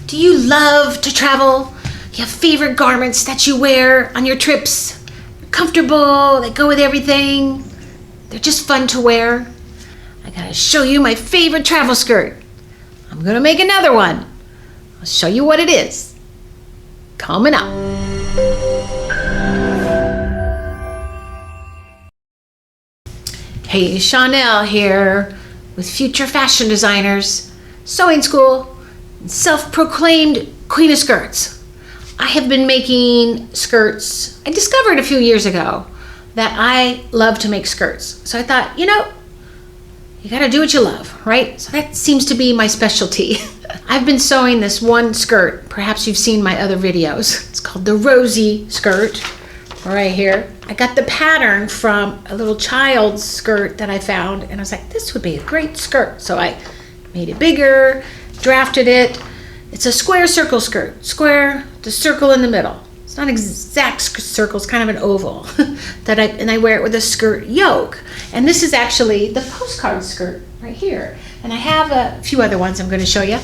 Do you love to travel? You have favorite garments that you wear on your trips? They're comfortable, they go with everything. They're just fun to wear. I gotta show you my favorite travel skirt. I'm gonna make another one. I'll show you what it is. Coming up. Hey, Shawnelle here with Future Fashion Designers, Sewing School, and self-proclaimed Queen of Skirts. I have been making skirts. I discovered a few years ago that I love to make skirts. So I thought, you gotta do what you love, right? So that seems to be my specialty. I've been sewing this one skirt. Perhaps you've seen my other videos. It's called the Rosy skirt, right here. I got the pattern from a little child's skirt that I found, and I was like, this would be a great skirt. So I made it bigger, drafted it. It's a square circle skirt. Square, the circle in the middle. It's not an exact circle, it's kind of an oval. And I wear it with a skirt yoke. And this is actually the postcard skirt right here. And I have a few other ones I'm going to show you.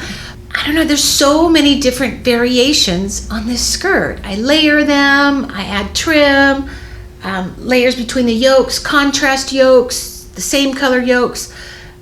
I don't know, there's so many different variations on this skirt. I layer them, I add trim, layers between the yokes, contrast yokes, the same color yokes,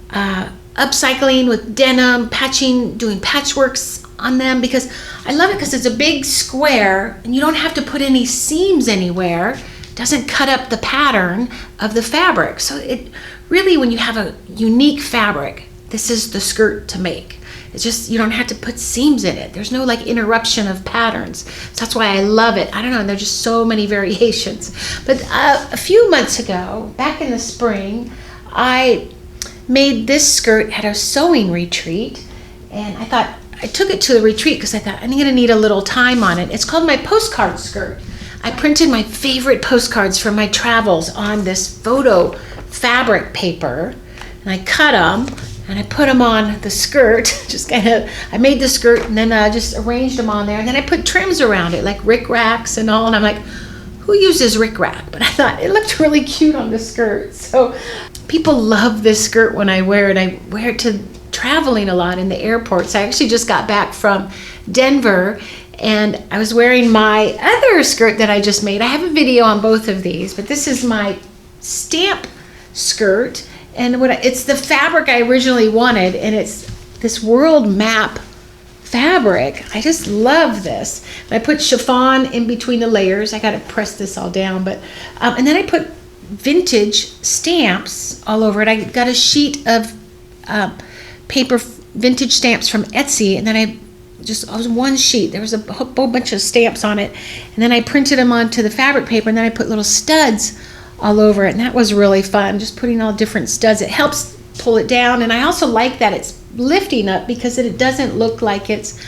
upcycling with denim, patching, doing patchworks on them, because I love it because it's a big square and you don't have to put any seams anywhere. It doesn't cut up the pattern of the fabric. So it really, when you have a unique fabric, this is the skirt to make. It's just, you don't have to put seams in it. There's no like interruption of patterns. So that's why I love it. I don't know, there's just so many variations. But a few months ago, back in the spring, I made this skirt at a sewing retreat, and I thought, I took it to the retreat because I thought I'm gonna need a little time on it. It's called my postcard skirt. I printed my favorite postcards from my travels on this photo fabric paper, and I cut them and I put them on the skirt. I made the skirt and then I just arranged them on there, and then I put trims around it, like rickracks and all, and I'm like, who uses rickrack? But I thought it looked really cute on the skirt. So people love this skirt when I wear it. I wear it to traveling a lot in the airports. I actually just got back from Denver, and I was wearing my other skirt that I just made. I have a video on both of these, but this is my stamp skirt, and it's the fabric I originally wanted, and it's this world map fabric. I just love this. And I put chiffon in between the layers. I got to press this all down, but and then I put vintage stamps all over it. I got a sheet of paper vintage stamps from Etsy, and then I was one sheet. There was a whole bunch of stamps on it, and then I printed them onto the fabric paper, and then I put little studs all over it, and that was really fun, just putting all different studs. It helps pull it down, and I also like that it's lifting up because it doesn't look like it's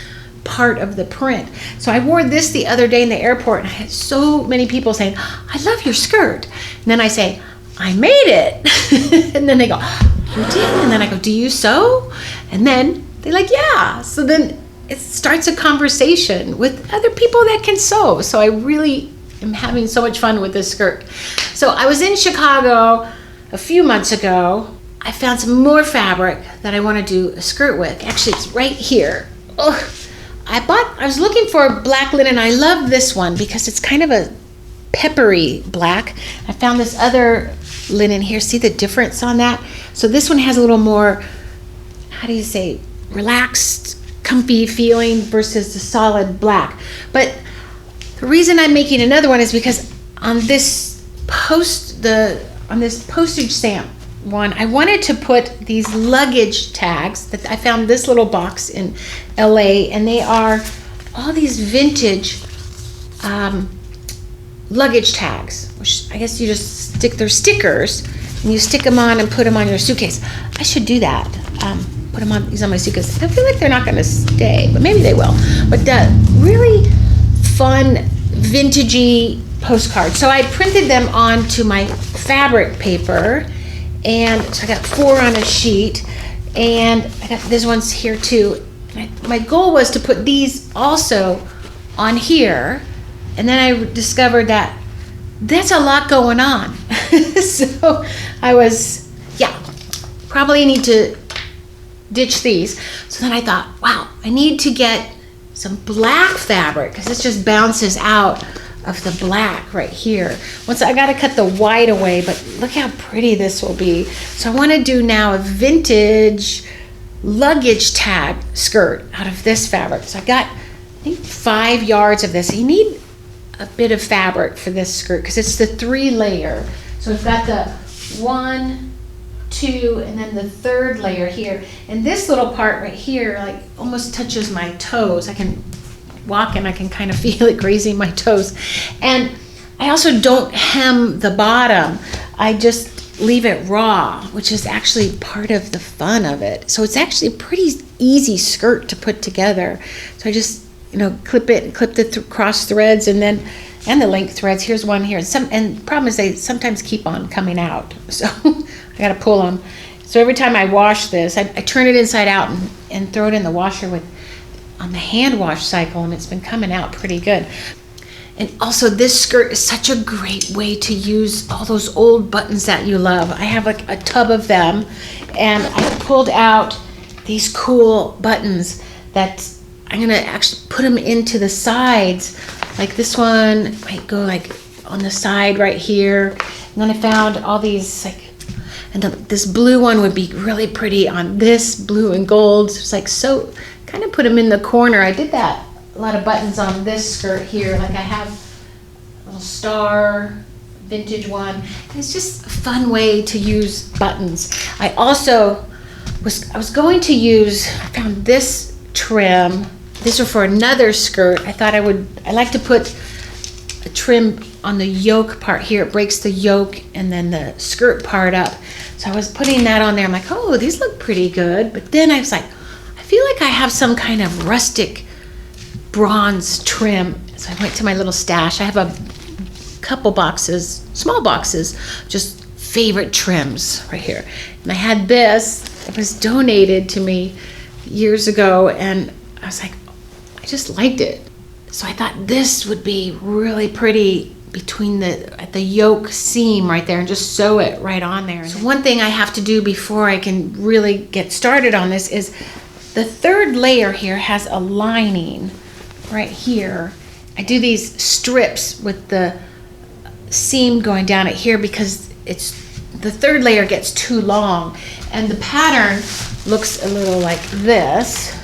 part of the print. So I wore this the other day in the airport, and I had so many people saying, I love your skirt. And then I say, I made it. And then they go, you did? And then I go, do you sew? And then they're like, yeah. So then it starts a conversation with other people that can sew. So I really am having so much fun with this skirt. So I was in Chicago a few months ago. I found some more fabric that I want to do a skirt with. Actually, it's right here. Oh, I was looking for black linen. I love this one because it's kind of a peppery black. I found this other linen here. See the difference on that? So this one has a little more, how do you say, relaxed, comfy feeling versus the solid black. But the reason I'm making another one is because on this postage stamp one, I wanted to put these luggage tags that I found this little box in LA, and they are all these vintage luggage tags, which I guess you just they're stickers, and you stick them on and put them on your suitcase. I should do that. Put them on, these on my suitcase. I feel like they're not going to stay, but maybe they will. But really fun, vintagey postcards. So I printed them onto my fabric paper, and so I got 4 on a sheet, and I got this one's here too. My goal was to put these also on here, and then I discovered that that's a lot going on. So I was, probably need to ditch these. So then I thought, wow, I need to get some black fabric, because this just bounces out of the black right here. Once I gotta cut the white away, but look how pretty this will be. So I wanna do now a vintage luggage tag skirt out of this fabric. So I got, I think, 5 yards of this. You need a bit of fabric for this skirt because it's the 3-layer. So we've got the 1, 2, and then the 3rd layer here. And this little part right here, like, almost touches my toes. I can walk and I can kind of feel it grazing my toes. And I also don't hem the bottom. I just leave it raw, which is actually part of the fun of it. So it's actually a pretty easy skirt to put together. So I just, clip it and clip the cross threads and the length threads. Here's one here. And the problem is they sometimes keep on coming out. So I gotta pull them. So every time I wash this, I turn it inside out and throw it in the washer on the hand wash cycle, and it's been coming out pretty good. And also this skirt is such a great way to use all those old buttons that you love. I have like a tub of them, and I pulled out these cool buttons that I'm gonna actually put them into the sides. Like this one might go like on the side right here. And then I found all these and this blue one would be really pretty on this blue and gold. It's like, so kind of put them in the corner. I did that, a lot of buttons on this skirt here. Like I have a little star, vintage one. And it's just a fun way to use buttons. I also I found this trim. These are for another skirt. I thought I like to put a trim on the yoke part here. It breaks the yoke and then the skirt part up. So I was putting that on there. I'm like, oh, these look pretty good. But then I was like, I feel like I have some kind of rustic bronze trim. So I went to my little stash. I have a couple boxes, small boxes, just favorite trims right here. And I had this. It was donated to me years ago, and I was like, I just liked it. So I thought this would be really pretty at the yoke seam right there, and just sew it right on there. So one thing I have to do before I can really get started on this is the 3rd layer here has a lining right here. I do these strips with the seam going down it here because the 3rd layer gets too long, and the pattern looks a little like this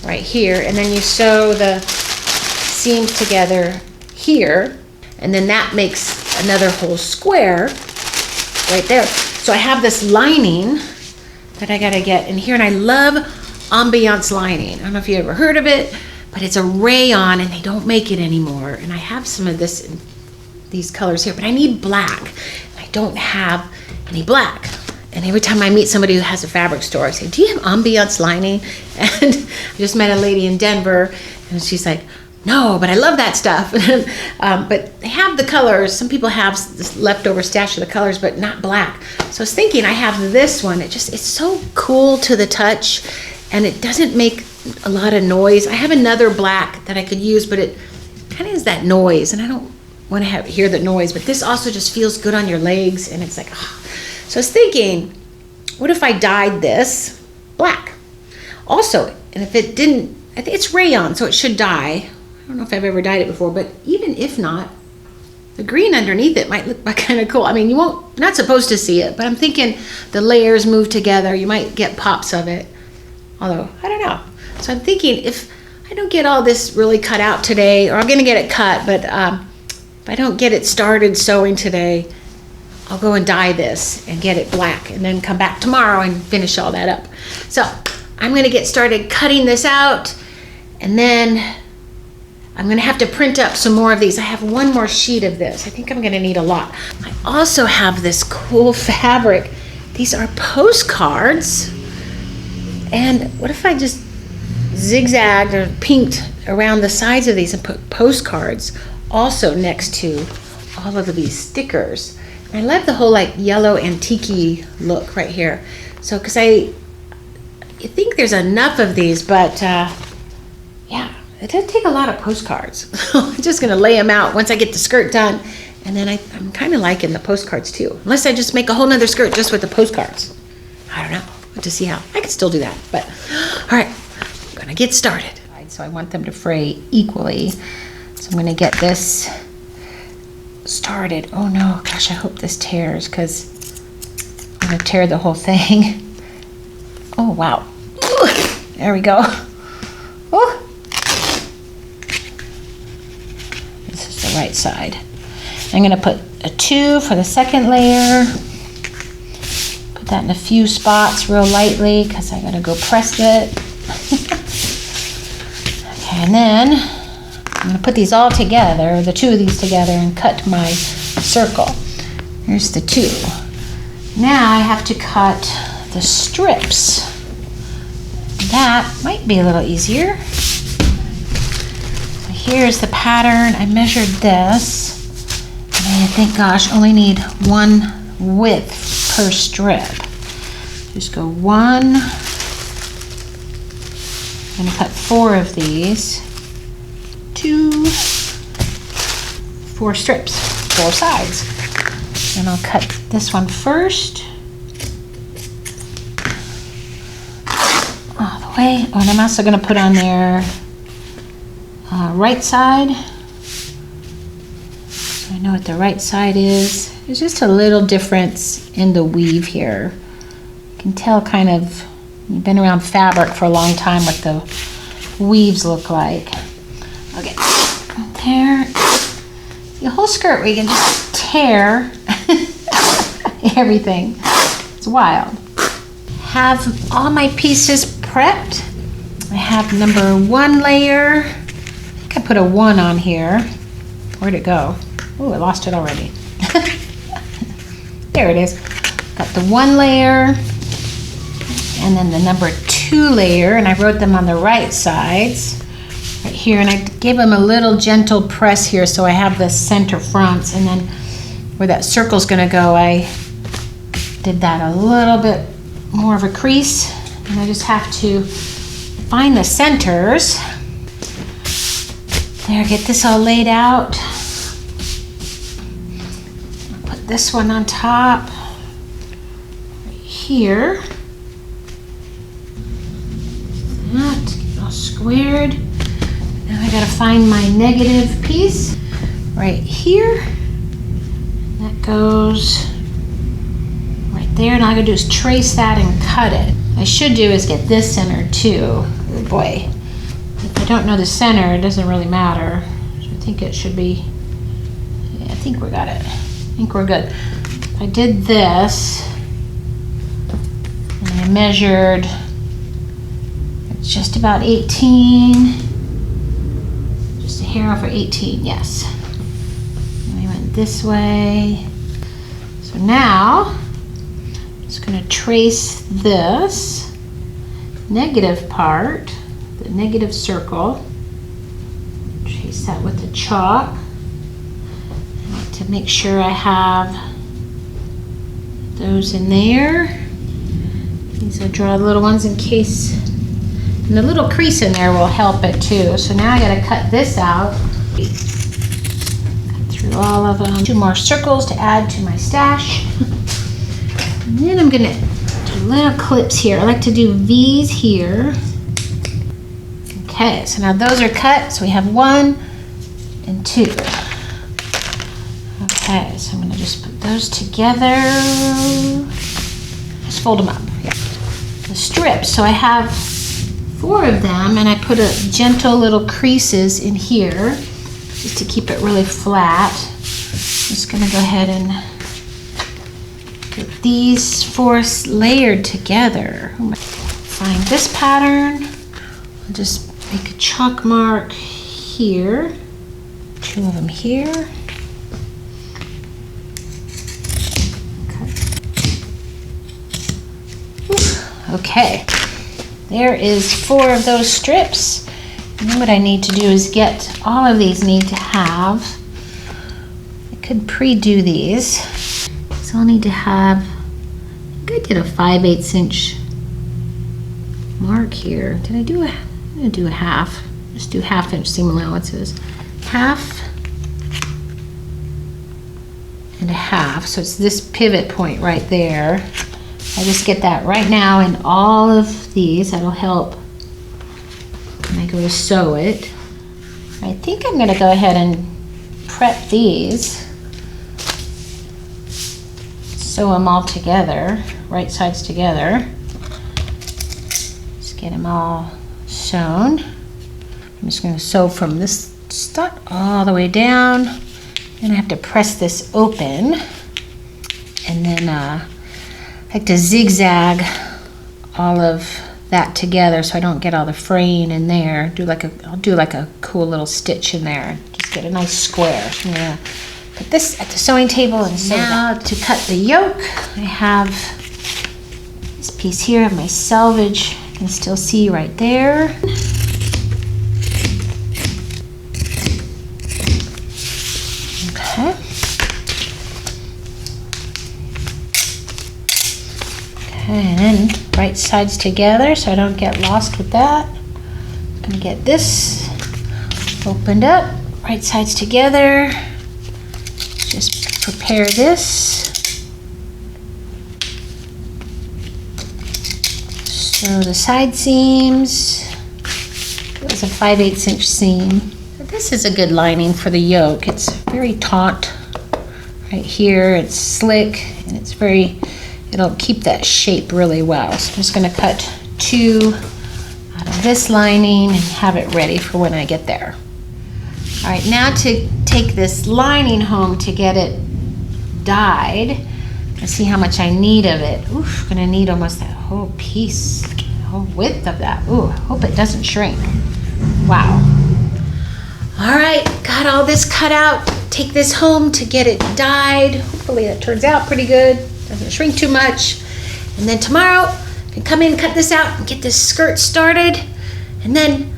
right here, and then you sew the seams together here, and then that makes another whole square right there. So I have this lining that I gotta get in here, and I love ambiance lining. I don't know if you ever heard of it, but it's a rayon, and they don't make it anymore. And I have some of this in these colors here, but I need black. I don't have any black. And every time I meet somebody who has a fabric store, I say, do you have ambiance lining? And I just met a lady in Denver, and she's like, no, but I love that stuff. But they have the colors. Some people have this leftover stash of the colors, but not black. So I was thinking I have this one. It's so cool to the touch, and it doesn't make a lot of noise. I have another black that I could use, but it kind of is that noise, and I don't want to hear the noise. But this also just feels good on your legs, and it's like, oh. So I was thinking, what if I dyed this black? Also, and if it didn't, I think it's rayon, so it should dye. I don't know if I've ever dyed it before, but even if not, the green underneath it might look kind of cool. I mean, you're not supposed to see it, but I'm thinking the layers move together. You might get pops of it, although I don't know. So I'm thinking if I don't get all this really cut out today, or I'm gonna get it cut, but if I don't get it started sewing today, I'll go and dye this and get it black, and then come back tomorrow and finish all that up. So I'm gonna get started cutting this out, and then I'm gonna have to print up some more of these. I have one more sheet of this. I think I'm gonna need a lot. I also have this cool fabric. These are postcards. And what if I just zigzagged or pinked around the sides of these and put postcards also next to all of these stickers. And I love the whole like yellow antique-y look right here. So, because I think there's enough of these, but yeah, it does take a lot of postcards. I'm just gonna lay them out once I get the skirt done. And then I'm kind of liking the postcards too. Unless I just make a whole nother skirt just with the postcards. I don't know. We'll have to see how. I can still do that, but all right, I'm gonna get started. so I want them to fray equally. So I'm gonna get this started. Oh no, gosh, I hope this tears, because I'm gonna tear the whole thing. Oh wow, there we go. Oh, this is the right side. I'm gonna put a 2 for the second layer. Put that in a few spots real lightly, because I gotta go press it. Okay, and then I'm gonna put these all together, the 2 of these together, and cut my circle. Here's the 2. Now I have to cut the strips. That might be a little easier. So here's the pattern. I measured this, and I think, gosh, only need 1 width per strip. Just go 1. I'm gonna cut 4 of these. 2, 4 strips, 4 sides. And I'll cut this one first. All the way. Oh, and I'm also going to put on there right side. So I know what the right side is. There's just a little difference in the weave here. You can tell kind of, you've been around fabric for a long time, what the weaves look like. Okay, there. The whole skirt where you can just tear everything. It's wild. Have all my pieces prepped. I have number 1 layer. I think I put a 1 on here. Where'd it go? Oh, I lost it already. There it is. Got the 1 layer, and then the number 2 layer, and I wrote them on the right sides. Right here, and I gave them a little gentle press here so I have the center fronts, and then where that circle's gonna go, I did that a little bit more of a crease, and I just have to find the centers. There, get this all laid out. Put this one on top, right here. That, all squared. Now I gotta find my negative piece right here. That goes right there, and all I gotta do is trace that and cut it. What I should do is get this center too. Oh boy. If I don't know the center, it doesn't really matter. So I think it should be, yeah, I think we got it. I think we're good. I did this, and I measured, it's just about 18. Just a hair over 18, yes. And we went this way. So now, I'm just gonna trace this negative part, the negative circle. Trace that with the chalk. And to make sure I have those in there. These I draw the little ones in case. And the little crease in there will help it too. So now I gotta cut this out. Cut through all of them. 2 more circles to add to my stash. And then I'm gonna do little clips here. I like to do V's here. Okay, so now those are cut. So we have 1 and 2. Okay, so I'm gonna just put those together. Just fold them up, yeah. The strips, so I have 4 of them, and I put a gentle little creases in here just to keep it really flat. I'm just gonna go ahead and get these 4 layered together. Find this pattern. I'll just make a chalk mark here. 2 of them here. Okay. There is 4 of those strips. And then what I need to do is get, all of these need to have, I could pre-do these. So I'll need to have, I think I did a 5/8 inch mark here. Did I do a, I'm gonna do a half. Just do 1/2 inch seam allowances. 1/2 and a 1/2. So it's this pivot point right there. I just get that right now in all of these. That'll help when I go to sew it. I think I'm gonna go ahead and prep these. Sew them all together, right sides together. Just get them all sewn. I'm just going to sew from this start all the way down. Then I have to press this open, and then I like to zigzag all of that together so I don't get all the fraying in there. I'll do like a cool little stitch in there. Just get a nice square. So I'm gonna put this at the sewing table and sew now that. To cut the yoke, I have this piece here of my selvage. You can still see right there. Okay. Okay, and then right sides together so I don't get lost with that. I'm gonna get this opened up, right sides together. Just prepare this. So the side seams, it was a 5/8 inch seam. This is a good lining for the yoke. It's very taut right here. It's slick and it'll keep that shape really well. So I'm just gonna cut 2 out of this lining and have it ready for when I get there. All right, now to take this lining home to get it dyed. Let's see how much I need of it. Oof, I'm gonna need almost that whole piece, the whole width of that. Ooh, I hope it doesn't shrink. Wow. All right, got all this cut out. Take this home to get it dyed. Hopefully that turns out pretty good. Doesn't shrink too much. And then tomorrow, I can come in, cut this out, and get this skirt started. And then,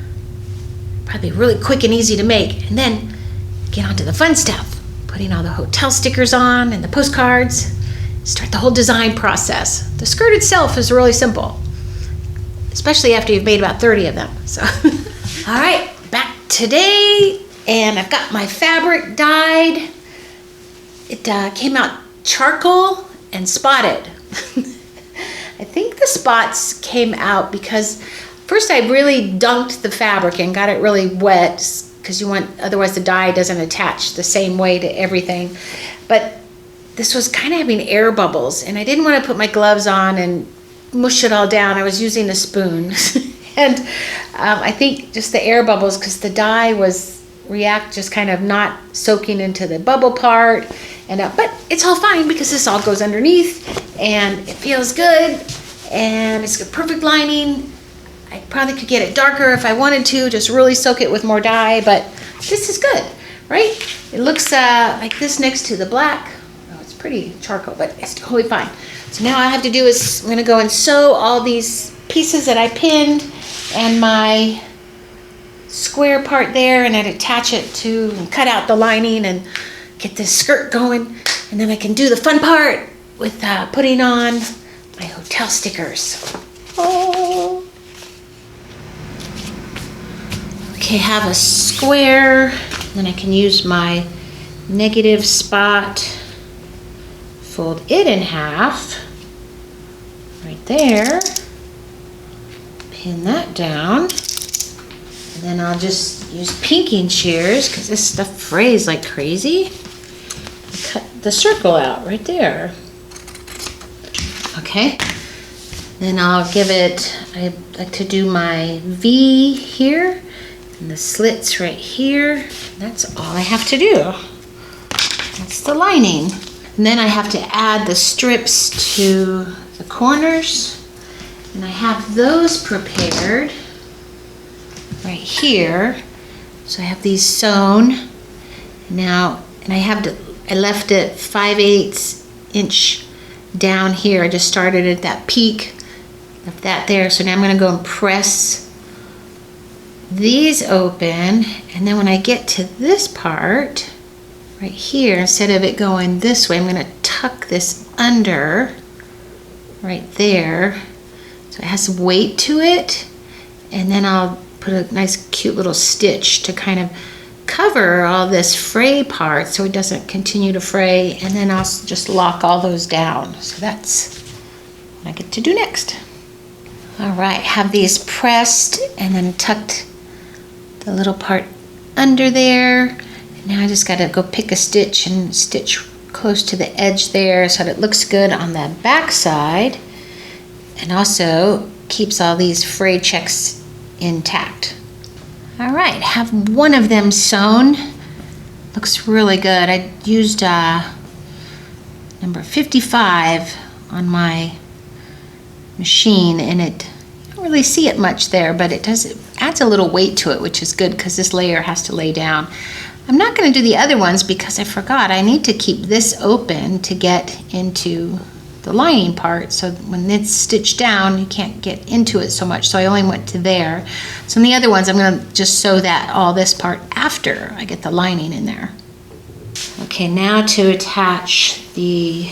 probably really quick and easy to make. And then, get on to the fun stuff. Putting all the hotel stickers on and the postcards. Start the whole design process. The skirt itself is really simple. Especially after you've made about 30 of them. So, all right, back today. And I've got my fabric dyed. It came out charcoal and spotted. I think the spots came out because first I really dunked the fabric and got it really wet because otherwise the dye doesn't attach the same way to everything. But this was kind of having air bubbles and I didn't want to put my gloves on and mush it all down. I was using a spoon. And I think just the air bubbles, because the dye was just kind of not soaking into the bubble part. And but it's all fine because this all goes underneath and it feels good and it's a perfect lining. I probably could get it darker if I wanted to, just really soak it with more dye, but this is good, right? It looks like this next to the black. Oh, it's pretty charcoal, but it's totally fine. So now all I have to do is I'm gonna go and sew all these pieces that I pinned and my square part there, and I'd attach it to and cut out the lining and get this skirt going, and then I can do the fun part with putting on my hotel stickers. Oh. Okay, have a square, then I can use my negative spot, fold it in half, right there, pin that down, and then I'll just use pinking shears because this stuff frays like crazy. Cut the circle out right there. Okay, then I'll give it, I like to do my V here and the slits right here. That's all I have to do. That's the lining. And then I have to add the strips to the corners, and I have those prepared right here. So I have these sewn now, and I left it 5/8 inch down here. I just started at that peak, left that there. So now I'm going to go and press these open, and then when I get to this part right here, instead of it going this way, I'm going to tuck this under right there so it has some weight to it, and then I'll put a nice cute little stitch to kind of cover all this fray part so it doesn't continue to fray, and then I'll just lock all those down. So that's what I get to do next. All right, have these pressed and then tucked the little part under there. Now I just gotta go pick a stitch and stitch close to the edge there so that it looks good on the back side and also keeps all these frayed checks intact. All right, have one of them sewn. Looks really good. I used number 55 on my machine, and you don't really see it much there, but it adds a little weight to it, which is good because this layer has to lay down. I'm not going to do the other ones because I forgot. I need to keep this open to get into the lining part, so when it's stitched down you can't get into it so much, so I only went to there. So in the other ones I'm going to just sew all this part after I get the lining in there. Okay, now to attach the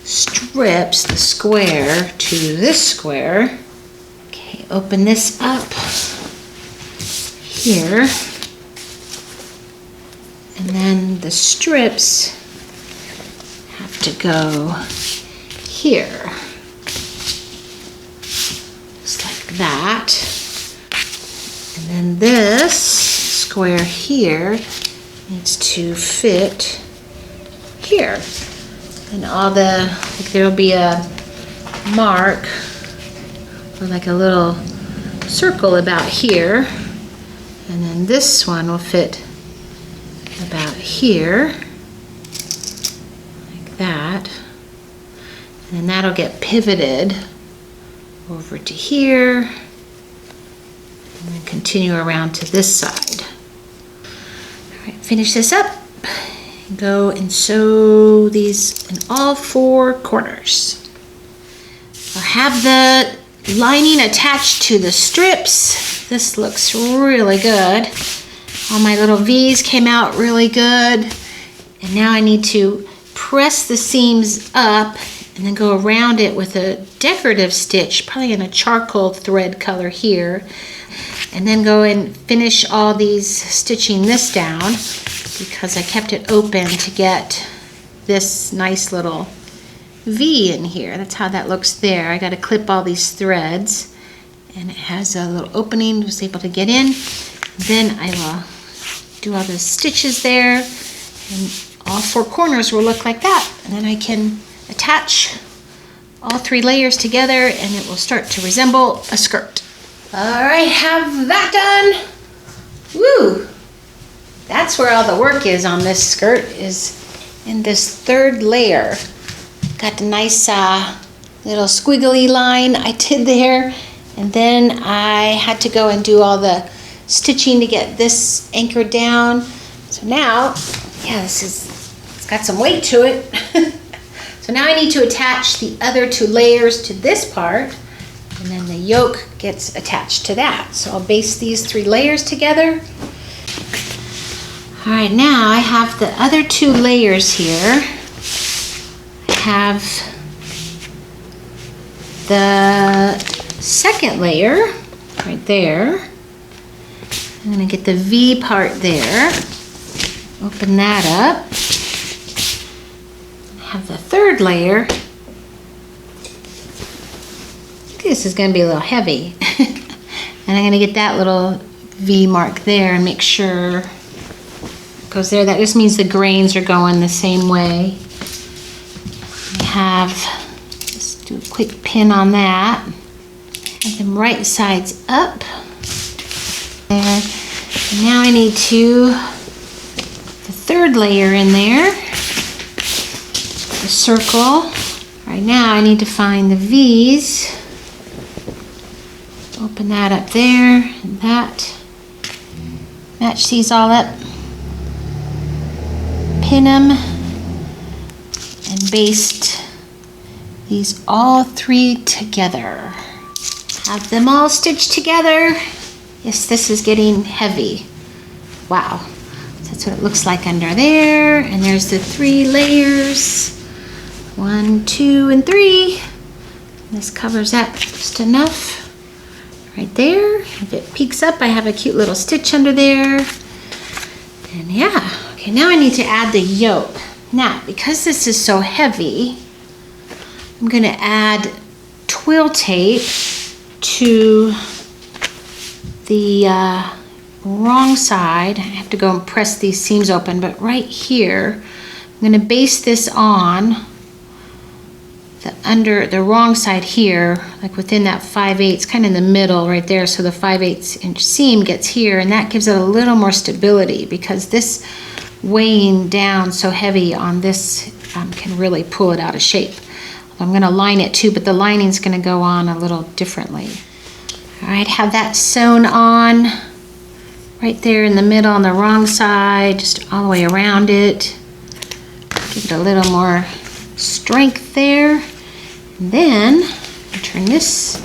strips, the square, to this square. Okay, open this up here, and then the strips have to go here, just like that. And then this square here needs to fit here. And all there'll be a mark or like a little circle about here. And then this one will fit about here. That, and then that'll get pivoted over to here and then continue around to this side. All right, finish this up, go and sew these in all 4 corners. I'll have the lining attached to the strips. This looks really good. All my little V's came out really good, and now I need to press the seams up and then go around it with a decorative stitch, probably in a charcoal thread color here, and then go and finish all these, stitching this down because I kept it open to get this nice little V in here. That's how that looks there. I got to clip all these threads, and it has a little opening, was able to get in. Then I will do all the stitches there, and all 4 corners will look like that, and then I can attach all 3 layers together and it will start to resemble a skirt. All right, have that done. Woo! That's where all the work is on this skirt, is in this 3rd layer. Got the nice little squiggly line I did there, and then I had to go and do all the stitching to get this anchored down. So now, yeah, it's got some weight to it. So now I need to attach the other 2 layers to this part, and then the yoke gets attached to that. So I'll baste these 3 layers together. All right, now I have the other 2 layers here. I have the 2nd layer right there. I'm gonna get the V part there. Open that up. Have the 3rd layer. This is going to be a little heavy. And I'm going to get that little V mark there and make sure it goes there. That just means the grains are going the same way. Just do a quick pin on that. Have them right sides up. There. And now I need the 3rd layer in there. The circle. Right now I need to find the V's. Open that up there, and that. Match these all up. Pin them and baste these all 3 together. Have them all stitched together. Yes, this is getting heavy. Wow. So that's what it looks like under there. And there's the 3 layers. 1, 2, and 3. This covers that just enough right there. If it peeks up, I have a cute little stitch under there. And yeah, okay, now I need to add the yoke. Now, because this is so heavy, I'm gonna add twill tape to the wrong side. I have to go and press these seams open, but right here, I'm going to baste this on the wrong side here, like within that 5/8, kind of in the middle right there, so the 5/8 inch seam gets here, and that gives it a little more stability, because this weighing down so heavy on this can really pull it out of shape. I'm going to line it too, but the lining's going to go on a little differently. All right, have that sewn on right there in the middle on the wrong side, just all the way around it. Give it a little more strength there. And then turn this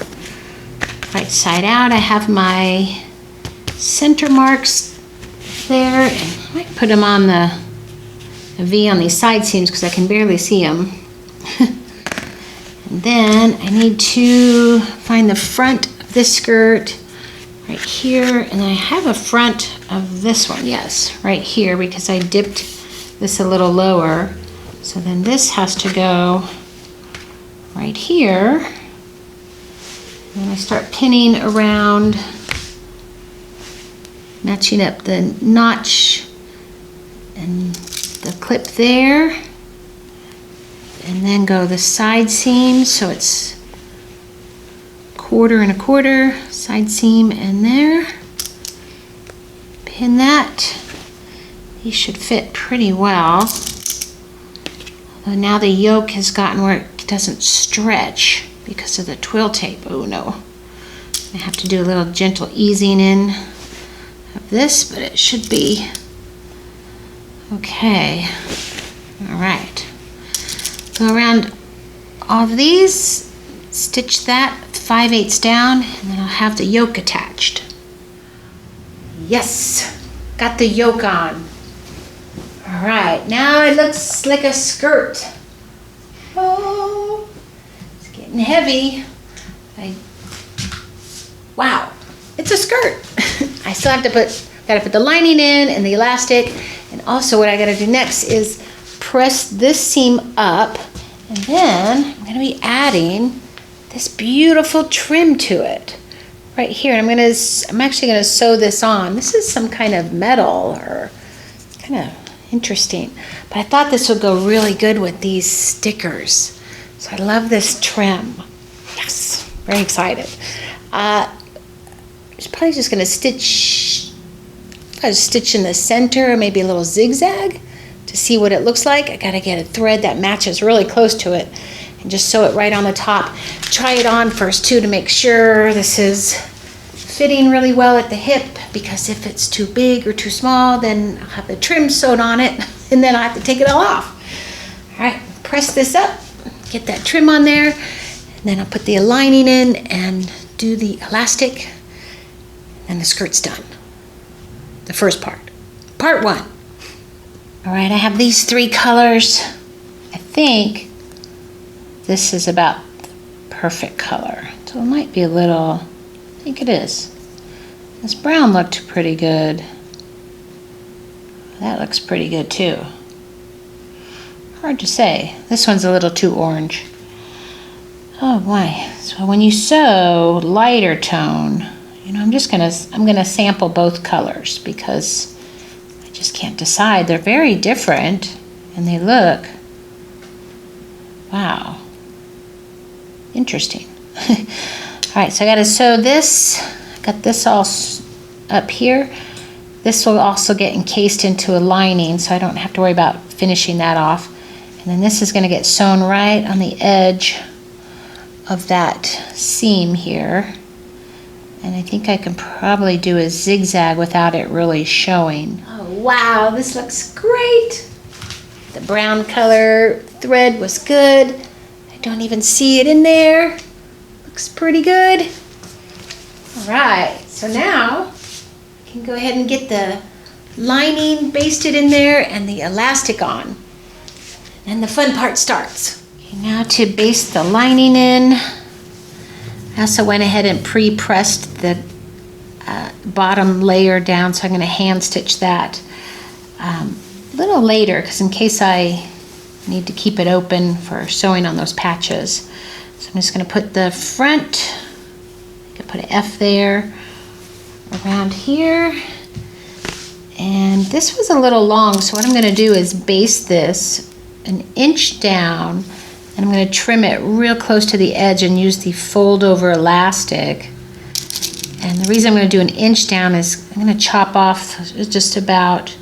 right side out. I have my center marks there, and I might put them on the V on these side seams because I can barely see them. And then I need to find the front of this skirt right here, and then I have a front of this one, yes, right here, because I dipped this a little lower. So then this has to go right here. And then I start pinning around, matching up the notch and the clip there, and then go the side seam, so it's 1/4 and 1/4 side seam in there. Pin that. These should fit pretty well. Although now the yoke has gotten where it doesn't stretch because of the twill tape. Oh no. I have to do a little gentle easing in of this, but it should be okay. All right. Go around all of these, stitch that 5/8 down, and then I'll have the yoke attached. Yes, got the yoke on. All right, now it looks like a skirt. Oh, it's getting heavy. Wow, it's a skirt. I still have to gotta put the lining in and the elastic, and also what I gotta do next is press this seam up, and then I'm gonna be adding this beautiful trim to it right here. And I'm actually gonna sew this on. This is some kind of metal, or kind of interesting, but I thought this would go really good with these stickers. So I love this trim. Yes, very excited. I'm probably just gonna stitch in the center, maybe a little zigzag to see what it looks like. I gotta get a thread that matches really close to it and just sew it right on the top. Try it on first too to make sure this is fitting really well at the hip, because if it's too big or too small, then I'll have the trim sewed on it and then I have to take it all off. All right, press this up, get that trim on there, and then I'll put the lining in and do the elastic, and the skirt's done. The first part, part 1. All right, I have these 3 colors. I think this is about the perfect color. So it might be a little, I think it is. This brown looked pretty good. That looks pretty good too. Hard to say. This one's a little too orange. Oh boy. So when you sew lighter tone, I'm gonna sample both colors, because I just can't decide. They're very different, and they look, wow, interesting. All right, so I gotta sew this. Got this all up here. This will also get encased into a lining, so I don't have to worry about finishing that off. And then this is gonna get sewn right on the edge of that seam here. And I think I can probably do a zigzag without it really showing. Oh wow, this looks great. The brown color thread was good. I don't even see it in there. Looks pretty good. All right, so now I can go ahead and get the lining basted in there and the elastic on. And the fun part starts. Okay, now to baste the lining in, I also went ahead and pre-pressed the bottom layer down, so I'm going to hand stitch that a little later, because in case I need to keep it open for sewing on those patches. So I'm just going to put the front, I could put an F there, around here, And this was a little long, so what I'm going to do is baste this an inch down, and I'm going to trim it real close to the edge and use the fold over elastic. And the reason I'm going to do an inch down is I'm going to chop off just about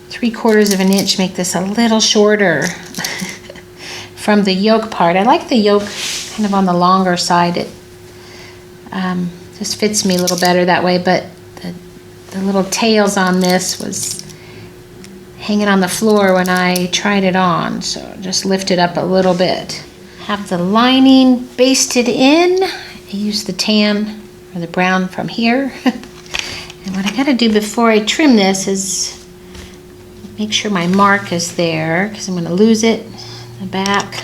3/4 of an inch, make this a little shorter from the yoke part. I like the yoke kind of on the longer side. It just fits me a little better that way, but the little tails on this was hanging on the floor when I tried it on, so just lift it up a little bit. Have the lining basted in. I use the tan or the brown from here. And what I gotta do before I trim this is make sure my mark is there, because I'm gonna lose it in the back.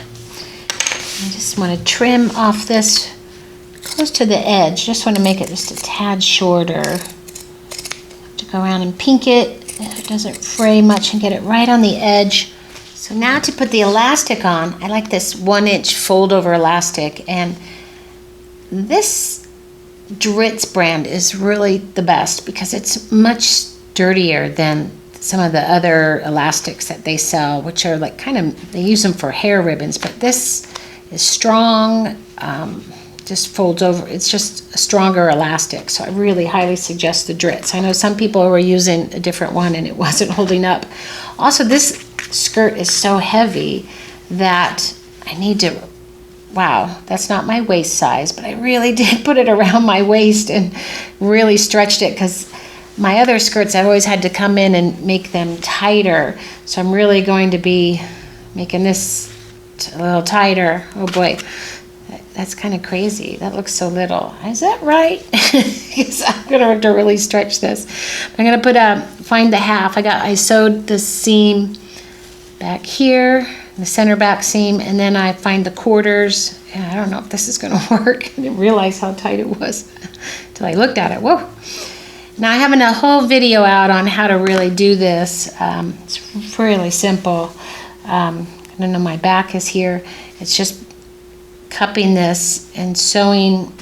I just want to trim off this close to the edge. Just want to make it just a tad shorter. To go around and pink it if it doesn't fray much and get it right on the edge. So now to put the elastic on, I like this 1-inch fold over elastic, and this Dritz brand is really the best because it's much sturdier than some of the other elastics that they sell, which are like they use them for hair ribbons, but this is strong, just folds over. It's just a stronger elastic, so I really highly suggest the Dritz. I know some people were using a different one and it wasn't holding up. Also, this skirt is so heavy that I need to, wow, that's not my waist size, but I really did put it around my waist and really stretched it, because my other skirts I've always had to come in and make them tighter. So I'm really going to be making this a little tighter. Oh boy, that's kind of crazy. That looks so little. Is that right? Because I'm gonna have to really stretch this. I'm gonna put find the half. I sewed the seam back here, the center back seam, and then I find the quarters. And I don't know if this is gonna work. I didn't realize how tight it was until I looked at it. Whoa. Now I have a whole video out on how to really do this. It's really simple. I don't know, my back is here. It's just cupping this and sewing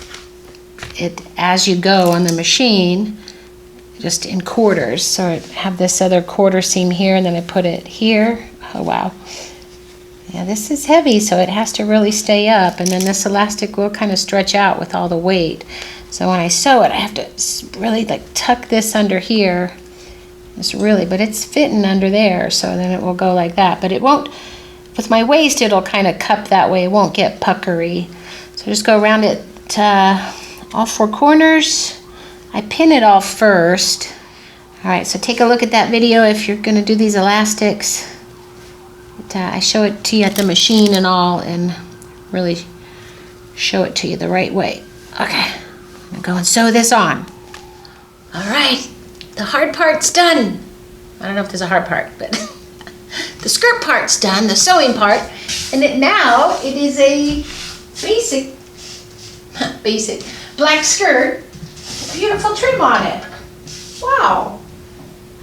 it as you go on the machine, just in quarters. So I have this other quarter seam here, and then I put it here. Oh wow. Yeah, this is heavy, so it has to really stay up, and then this elastic will kind of stretch out with all the weight. So when I sew it, I have to really like tuck this under here. It's really, but it's fitting under there, so then it will go like that. But it won't, with my waist, it'll kind of cup that way. It won't get puckery. So just go around it to all 4 corners. I pin it all first. All right, so take a look at that video if you're gonna do these elastics. I show it to you at the machine and all, and really show it to you the right way. Okay. I'm gonna go and sew this on. All right, the hard part's done. I don't know if there's a hard part, but the skirt part's done, the sewing part, and now it is a basic black skirt with a beautiful trim on it. Wow,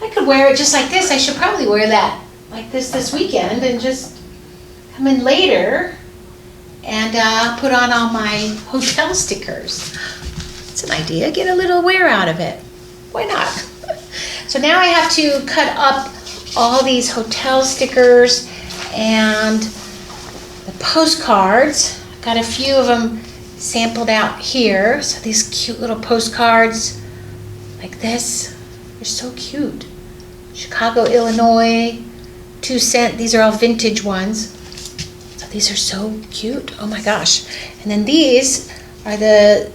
I could wear it just like this. I should probably wear that like this weekend and just come in later and put on all my hotel stickers. It's an idea. Get a little wear out of it. Why not? So now I have to cut up all these hotel stickers and the postcards. I've got a few of them sampled out here. So these cute little postcards like this. They're so cute. Chicago, Illinois, 2 cent. These are all vintage ones. So these are so cute. Oh my gosh. And then these are the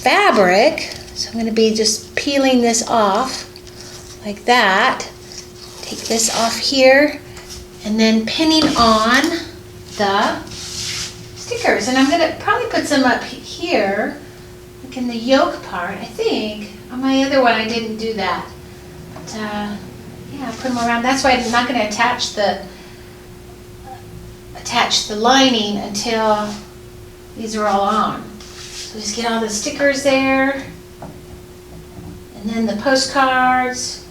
fabric, so I'm going to be just peeling this off like that. Take this off here and then pinning on the stickers. And I'm going to probably put some up here, like in the yoke part, I think. On my other one I didn't do that. But yeah, put them around. That's why I'm not going to attach the lining until these are all on. So just get all the stickers there, and then the postcards,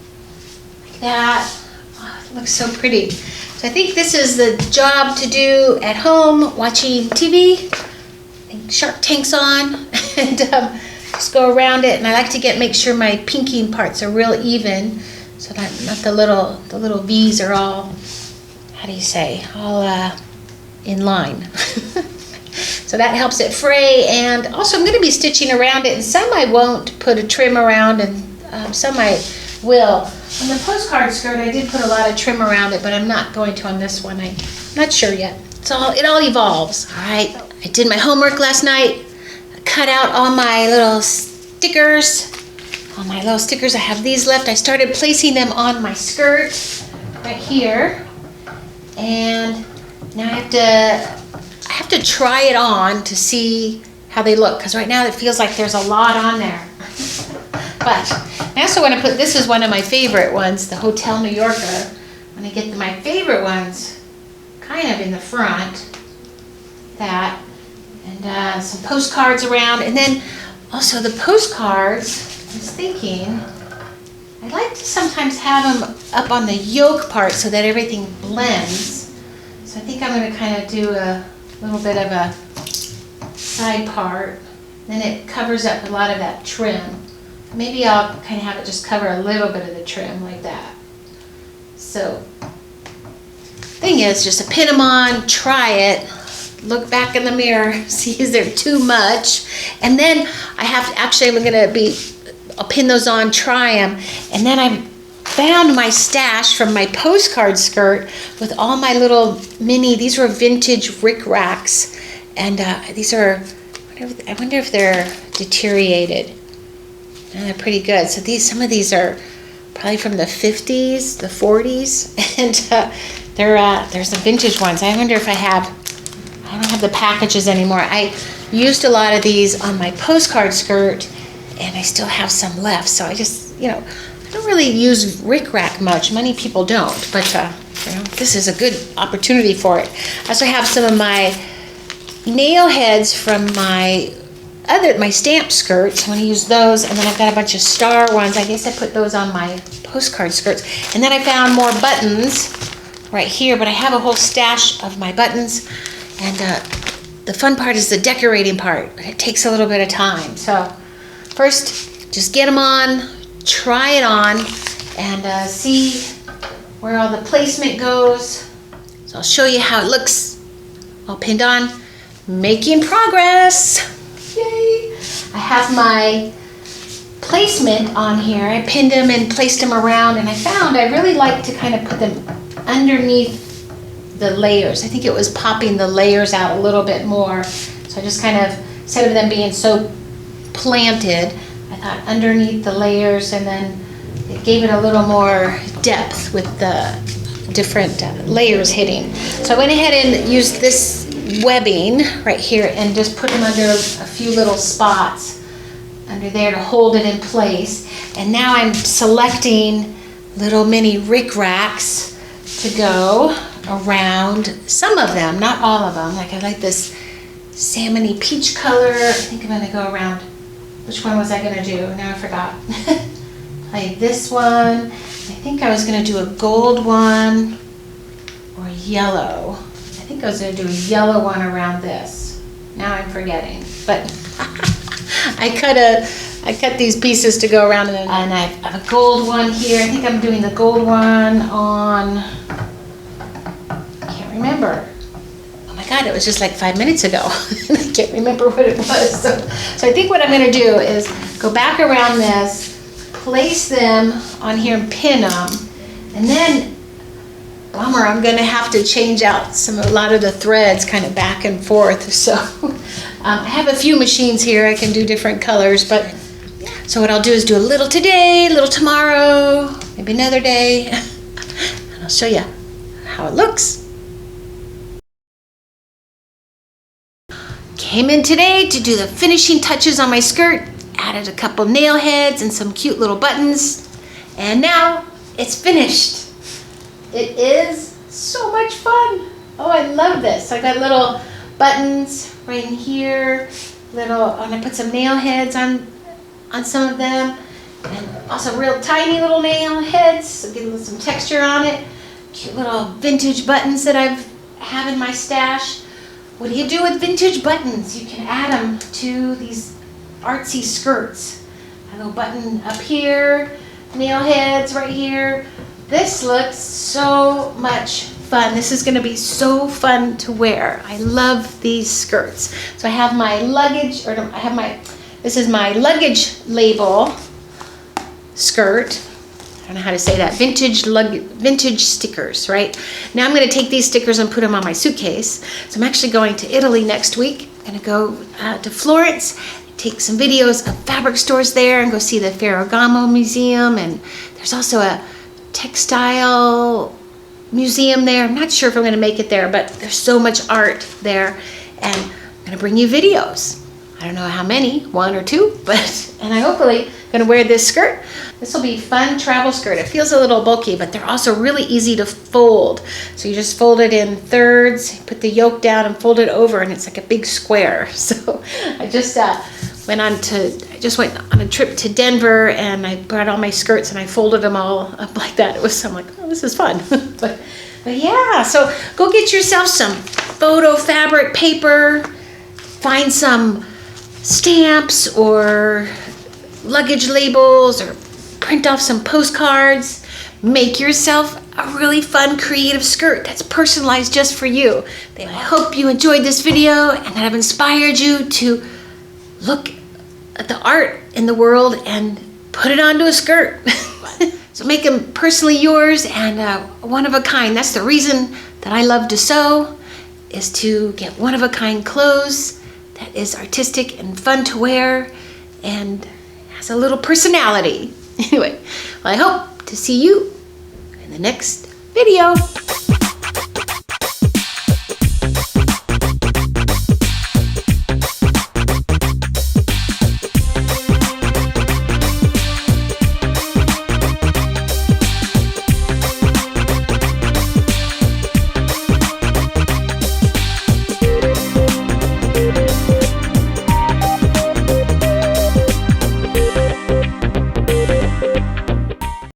like that. Oh, it looks so pretty. So I think this is the job to do at home, watching TV. I think Shark Tank's on, and just go around it. And I like to make sure my pinking parts are real even. so that not the little V's are all, how do you say, all in line. So that helps it fray. And also I'm going to be stitching around it, and some I won't put a trim around, and some I will. On the postcard skirt I did put a lot of trim around it, but I'm not going to on this one. I'm not sure yet. It all evolves. All right, I did my homework last night. I cut out all my little stickers. I have these left. I started placing them on my skirt right here. And now I have to try it on to see how they look, because right now it feels like there's a lot on there. But I also want to put, this is one of my favorite ones, the Hotel New Yorker. I'm going to get my favorite ones kind of in the front, that, and some postcards around. And then also the postcards, I was thinking, I like to sometimes have them up on the yoke part so that everything blends. So I think I'm going to kind of do a little bit of a side part. Then it covers up a lot of that trim. Maybe I'll kind of have it just cover a little bit of the trim like that. So, thing is, just to pin them on, try it, look back in the mirror, see is there too much, and then I'll pin those on, try them, and then I found my stash from my postcard skirt with all my little these were vintage rickracs, and these are, I wonder if they're deteriorated. And they're pretty good. So some of these are probably from the 50s, the 40s, and there's some vintage ones. I wonder if I don't have the packages anymore. I used a lot of these on my postcard skirt, and I still have some left. So I just, I don't really use rickrack much. Many people don't, but this is a good opportunity for it. I also have some of my nail heads from my stamp skirts. I'm going to use those, and then I've got a bunch of star ones. I guess I put those on my postcard skirts. And then I found more buttons right here, but I have a whole stash of my buttons, and the fun part is the decorating part. It takes a little bit of time. So first, just get them on, try it on, and see where all the placement goes. So I'll show you how it looks all pinned on. Making progress. Yay! I have my placement on here. I pinned them and placed them around, and I found I really like to kind of put them underneath the layers. I think it was popping the layers out a little bit more. So I just kind of, instead of them being so planted, I thought underneath the layers, and then it gave it a little more depth with the different layers hitting. So I went ahead and used this webbing right here and just put them under a few little spots under there to hold it in place. And now I'm selecting little mini rickracks to go around some of them, not all of them. Like I like this salmony peach color. I think I'm going to go around, which one was I going to do? Now I forgot. Like this one. I think I was going to do a gold one or yellow. I think I was going to do a yellow one around this. Now I'm forgetting. But I cut these pieces to go around, and I have a gold one here. I think I'm doing the gold one on, I can't remember. Oh my God, it was just like 5 minutes ago. I can't remember what it was. So I think what I'm going to do is go back around this, place them on here and pin them, and then bummer, I'm going to have to change out a lot of the threads kind of back and forth. So I have a few machines here. I can do different colors, but so what I'll do is do a little today, a little tomorrow, maybe another day, and I'll show you how it looks. Came in today to do the finishing touches on my skirt, added a couple nail heads and some cute little buttons, and now it's finished. It is so much fun. Oh, I love this. I got little buttons right in here. I'm gonna put some nail heads on some of them, and also real tiny little nail heads, so get some texture on it. Cute little vintage buttons that I have in my stash. What do you do with vintage buttons? You can add them to these artsy skirts. A little button up here, nail heads right here. This looks so much fun. This is gonna be so fun to wear. I love these skirts. So I have my luggage, or I have this is my luggage label skirt. I don't know how to say that. Vintage stickers, right? Now I'm gonna take these stickers and put them on my suitcase. So I'm actually going to Italy next week. I'm gonna go to Florence, take some videos of fabric stores there and go see the Ferragamo Museum. And there's also a textile museum there. I'm not sure if I'm gonna make it there, but there's so much art there. And I'm gonna bring you videos. I don't know how many, 1 or 2, and I hopefully gonna wear this skirt. This will be fun travel skirt. It feels a little bulky, but they're also really easy to fold. So you just fold it in thirds, put the yoke down and fold it over, and it's like a big square. So I just went on a trip to Denver, and I brought all my skirts and I folded them all up like that. I'm like, oh, this is fun. but yeah, so go get yourself some photo fabric paper, find some stamps or luggage labels, or print off some postcards. Make yourself a really fun creative skirt that's personalized just for you. I hope you enjoyed this video and that I've inspired you to look at the art in the world and put it onto a skirt. So make them personally yours and one of a kind. That's the reason that I love to sew, is to get one of a kind clothes that is artistic and fun to wear and has a little personality. Anyway, well, I hope to see you in the next video.